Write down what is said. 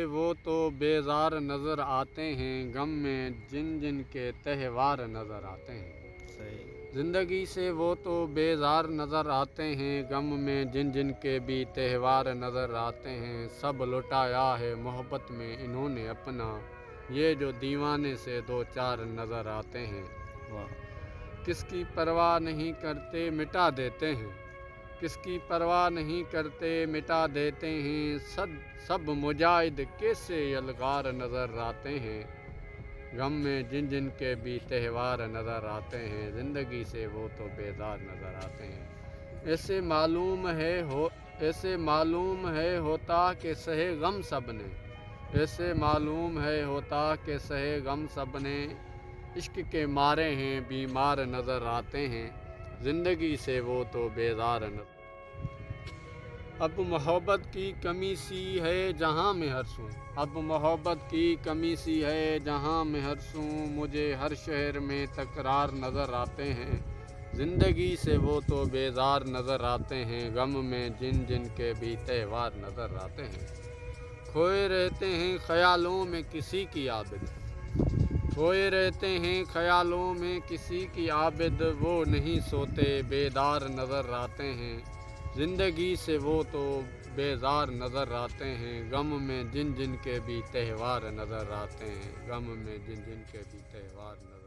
وہ تو بیزار نظر آتے ہیں، غم میں جن جن کے تہوار نظر آتے ہیں۔ صحیح۔ زندگی سے وہ تو بیزار نظر آتے ہیں، غم میں جن جن کے بھی تہوار نظر آتے ہیں۔ سب لٹایا ہے محبت میں انہوں نے اپنا، یہ جو دیوانے سے دو چار نظر آتے ہیں۔ واہ۔ کس کی پرواہ نہیں کرتے مٹا دیتے ہیں، کس کی پرواہ نہیں کرتے مٹا دیتے ہیں۔ سب مجاہد کیسے یلغار نظر آتے ہیں، غم میں جن جن کے بھی تہوار نظر آتے ہیں۔ زندگی سے وہ تو بیزار نظر آتے ہیں۔ ایسے معلوم ہے ہوتا کہ سہے غم سب نے، ایسے معلوم ہے ہوتا کہ سہے غم سب نے۔ عشق کے مارے ہیں بیمار نظر آتے ہیں، زندگی سے وہ تو بیزار نظر۔ اب محبت کی کمی سی ہے جہاں میں ہرسوں، اب محبت کی کمی سی ہے جہاں میں ہرسوں۔ مجھے ہر شہر میں تکرار نظر آتے ہیں، زندگی سے وہ تو بیزار نظر آتے ہیں۔ غم میں جن جن کے بھی تہوار نظر آتے ہیں۔ کھوئے رہتے ہیں خیالوں میں کسی کی عابد، کھوئے رہتے ہیں خیالوں میں کسی کی عابد۔ وہ نہیں سوتے بیدار نظر آتے ہیں، زندگی سے وہ تو بیزار نظر آتے ہیں۔ غم میں جن جن کے بھی تہوار نظر آتے ہیں، غم میں جن جن کے بھی تہوار نظر